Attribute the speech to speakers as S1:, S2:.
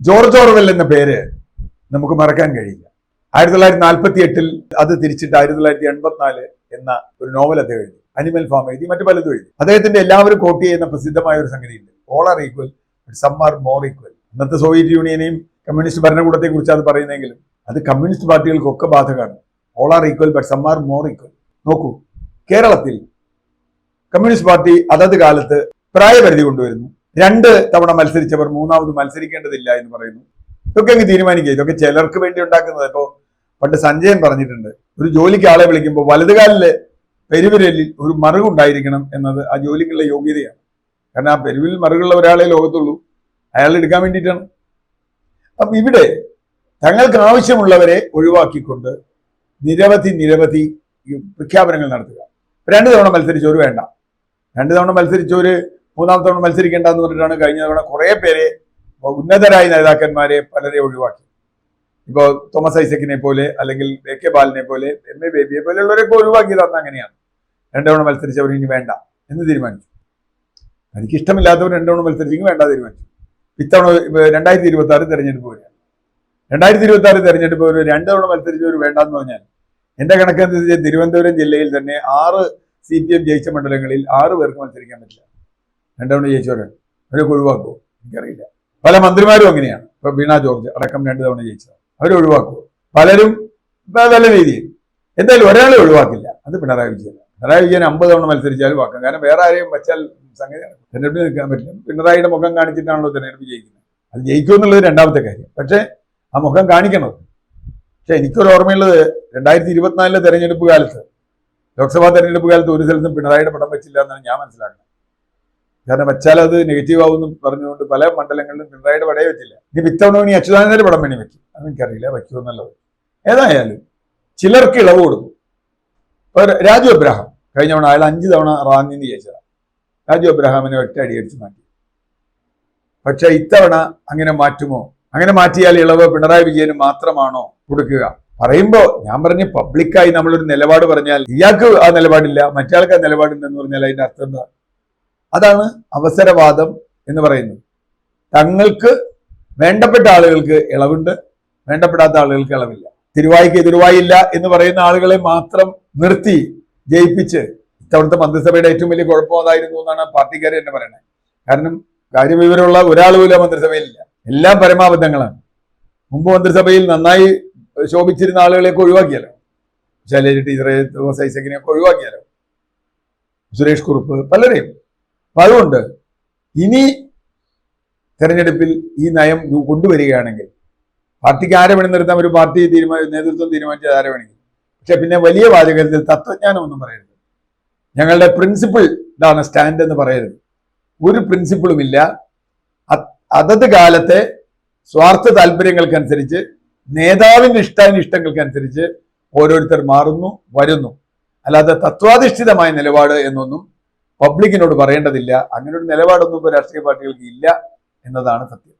S1: George Orwell എന്ന പേര് നമുക്ക് മറക്കാൻ കഴിയില്ല. 1948 അത് തിരിച്ചിട്ട് 1984 എന്ന ഒരു നോവൽ അദ്ദേഹം എഴുതി. അനിമൽ ഫാം എഴുതി, മറ്റു പലതും എഴുതി. അദ്ദേഹത്തിന്റെ എല്ലാവരും കോട്ട് ചെയ്യുന്ന പ്രസിദ്ധമായ ഒരു സംഗതിയുണ്ട്, all are equal some are more equal. ഇന്നത്തെ സോവിയറ്റ് യൂണിയനെയും കമ്മ്യൂണിസ്റ്റ് ഭരണകൂടത്തെ കുറിച്ച് അത് പറയുന്നെങ്കിലും അത് കമ്മ്യൂണിസ്റ്റ് പാർട്ടികൾക്കൊക്കെ ബാധകമാണ്. All are equal but some are more equal. നോക്കൂ, കേരളത്തിൽ കമ്മ്യൂണിസ്റ്റ് പാർട്ടി അതത് കാലത്ത് പ്രായപരിധി കൊണ്ടുവരുന്നു. 2 തവണ മത്സരിച്ചവർ മൂന്നാമത് മത്സരിക്കേണ്ടതില്ല എന്ന് പറയുന്നു. ഇതൊക്കെ അങ്ങ് തീരുമാനിക്കുക. ഇതൊക്കെ ചിലർക്ക് വേണ്ടി ഉണ്ടാക്കുന്നത്. ഇപ്പോൾ പണ്ട് സഞ്ജയൻ പറഞ്ഞിട്ടുണ്ട്, ഒരു ജോലിക്ക് ആളെ വിളിക്കുമ്പോൾ വലതുകാലില് പെരുവിരലിൽ ഒരു മറുകുണ്ടായിരിക്കണം എന്നത് ആ ജോലിക്കുള്ള യോഗ്യതയാണ്. കാരണം ആ പെരുവിൽ മറുകുള്ള ഒരാളെ ലോകത്തുള്ളൂ, അയാൾ എടുക്കാൻ വേണ്ടിയിട്ടാണ്. അപ്പം ഇവിടെ തങ്ങൾക്ക് ആവശ്യമുള്ളവരെ ഒഴിവാക്കിക്കൊണ്ട് നിരവധി പ്രഖ്യാപനങ്ങൾ നടത്തുക. 2 തവണ മത്സരിച്ചവർ വേണ്ട, 2 തവണ മത്സരിച്ചവര് 3-ാമത്തെ തവണ മത്സരിക്കേണ്ടെന്ന് പറഞ്ഞിട്ടാണ് കഴിഞ്ഞ തവണ കുറെ പേരെ, ഉന്നതരായ നേതാക്കന്മാരെ പലരെ ഒഴിവാക്കി. ഇപ്പോൾ തോമസ് ഐസക്കിനെ പോലെ, അല്ലെങ്കിൽ AK ബാലനെ പോലെ, MA ബേബിയെ പോലെയുള്ളവരൊക്കെ ഒഴിവാക്കിയത് അന്ന് അങ്ങനെയാണ്. 2 തവണ മത്സരിച്ചവർ ഇനി വേണ്ട എന്ന് തീരുമാനിച്ചു. എനിക്ക് ഇഷ്ടമില്ലാത്തവർ 2 തവണ മത്സരിച്ചെങ്കിൽ വേണ്ട തീരുമാനിച്ചു. ഇത്തവണ 2026 തെരഞ്ഞെടുപ്പ് വരികയാണ്. 2026 തെരഞ്ഞെടുപ്പ് ഒരു 2 തവണ മത്സരിച്ചവർ വേണ്ടെന്ന് പറഞ്ഞാൽ, എന്റെ കണക്കനുസരിച്ച് തിരുവനന്തപുരം ജില്ലയിൽ തന്നെ 6 CPM ജയിച്ച മണ്ഡലങ്ങളിൽ 6 പേർക്ക് മത്സരിക്കാൻ പറ്റില്ല. 2 തവണ ജയിച്ചവരാണ്. അവരൊക്കെ ഒഴിവാക്കുമോ എനിക്കറിയില്ല. പല മന്ത്രിമാരും അങ്ങനെയാണ്. ഇപ്പൊ വീണ ജോർജ് അടക്കം 2 തവണ ജയിച്ചത്. അവരെ ഒഴിവാക്കുമോ? പലരും പല രീതിയിൽ. എന്തായാലും ഒരാളെ ഒഴിവാക്കില്ല, അത് പിണറായി വിജയൻ. പിണറായി വിജയൻ 50 തവണ മത്സരിച്ചാലും വാക്കാം. കാരണം വേറെ ആരെയും വെച്ചാൽ സംഗതിയാണ്, തെരഞ്ഞെടുപ്പിൽ നിൽക്കാൻ പറ്റില്ല. പിണറായിയുടെ മുഖം കാണിച്ചിട്ടാണല്ലോ തെരഞ്ഞെടുപ്പ് ജയിക്കുന്നത്. അത് ജയിക്കുമെന്നുള്ളത് 2ാമത്തെ കാര്യം. പക്ഷെ ആ മുഖം കാണിക്കണം. പക്ഷെ എനിക്കൊരു ഓർമ്മയുള്ളത് 2024 തെരഞ്ഞെടുപ്പ് കാലത്ത്, ലോക്സഭാ തെരഞ്ഞെടുപ്പ് കാലത്ത് ഒരു സ്ഥലത്തും പിണറായിയുടെ പടം വെച്ചില്ല എന്നാണ് ഞാൻ മനസ്സിലാക്കുന്നത്. കാരണം വെച്ചാൽ അത് നെഗറ്റീവ് ആവുമെന്ന് പറഞ്ഞുകൊണ്ട് പല മണ്ഡലങ്ങളിലും പിണറായിയുടെ പടയെ വെച്ചില്ല. ഇനി ഇത്തവണ ഇനി അച്യുതാനന്ദന്റെ പടം വേണ്ടി വെക്കും, അതെനിക്കറിയില്ല വയ്ക്കുമെന്നുള്ളത്. ഏതായാലും ചിലർക്ക് ഇളവ് കൊടുക്കും. ഇപ്പൊ രാജു എബ്രഹാം കഴിഞ്ഞ തവണ അയാൾ 5 തവണ റാന്നിന്ന് ജയിച്ചതാണ്. രാജു എബ്രഹാമിനെ ഒറ്റ അടി അടിച്ചു മാറ്റി. പക്ഷെ ഇത്തവണ അങ്ങനെ മാറ്റുമോ? അങ്ങനെ മാറ്റിയാൽ ഇളവ് പിണറായി വിജയന് മാത്രമാണോ കൊടുക്കുക? പറയുമ്പോ ഞാൻ പറഞ്ഞ് പബ്ലിക്കായി നമ്മളൊരു നിലപാട് പറഞ്ഞാൽ ഇയാൾക്ക് ആ നിലപാടില്ല, മറ്റയാൾക്ക് ആ നിലപാടുണ്ടെന്ന് പറഞ്ഞാൽ അതിന്റെ അർത്ഥം എന്താ? അതാണ് അവസരവാദം എന്ന് പറയുന്നത്. തങ്ങൾക്ക് വേണ്ടപ്പെട്ട ആളുകൾക്ക് ഇളവുണ്ട്, വേണ്ടപ്പെടാത്ത ആളുകൾക്ക് ഇളവില്ല. തിരുവായിക്ക് എതിർവായില്ല എന്ന് പറയുന്ന ആളുകളെ മാത്രം നിർത്തി ജയിപ്പിച്ച്, ഇത്തവണത്തെ മന്ത്രിസഭയുടെ ഏറ്റവും വലിയ കുഴപ്പം അതായിരുന്നു എന്നാണ് പാർട്ടിക്കാർ തന്നെ പറയുന്നത്. കാരണം കാര്യവിവരമുള്ള ഒരാൾ പോലും മന്ത്രിസഭയിലില്ല, എല്ലാം പരമാബദ്ധങ്ങളാണ്. മുമ്പ് മന്ത്രിസഭയിൽ നന്നായി ശോഭിച്ചിരുന്ന ആളുകളെയൊക്കെ ഒഴിവാക്കിയാലോ, ശൈലജ ടീച്ചറെ, തോമസ് ഐസക്കിനെയൊക്കെ ഒഴിവാക്കിയാലോ, സുരേഷ് കുറുപ്പ്, പലരെയും. അപ്പൊ അതുകൊണ്ട് ഇനി തെരഞ്ഞെടുപ്പിൽ ഈ നയം കൊണ്ടുവരികയാണെങ്കിൽ പാർട്ടിക്ക് ആരെ വേണം നിർത്താൻ, ഒരു പാർട്ടി നേതൃത്വം തീരുമാനിച്ചത് ആരെ വേണമെങ്കിൽ. പക്ഷെ പിന്നെ വലിയ വാചകത്തിൽ തത്വജ്ഞാനം ഒന്നും പറയരുത്. ഞങ്ങളുടെ പ്രിൻസിപ്പിൾ ഇതാണ് സ്റ്റാൻഡ് എന്ന് പറയരുത്. ഒരു പ്രിൻസിപ്പിളും ഇല്ല. അതത് കാലത്തെ സ്വാർത്ഥ താല്പര്യങ്ങൾക്കനുസരിച്ച്, നേതാവിന്റെ ഇഷ്ടാനിഷ്ടങ്ങൾക്കനുസരിച്ച് ഓരോരുത്തർ മാറുന്നു, വരുന്നു. അല്ലാതെ തത്വാധിഷ്ഠിതമായ നിലപാട് എന്നൊന്നും പബ്ലിക്കിനോട് പറയേണ്ടതില്ല. അങ്ങനെ ഒരു നിലപാടൊന്നും ഇപ്പോൾ രാഷ്ട്രീയ പാർട്ടികൾക്ക് ഇല്ല എന്നതാണ് സത്യം.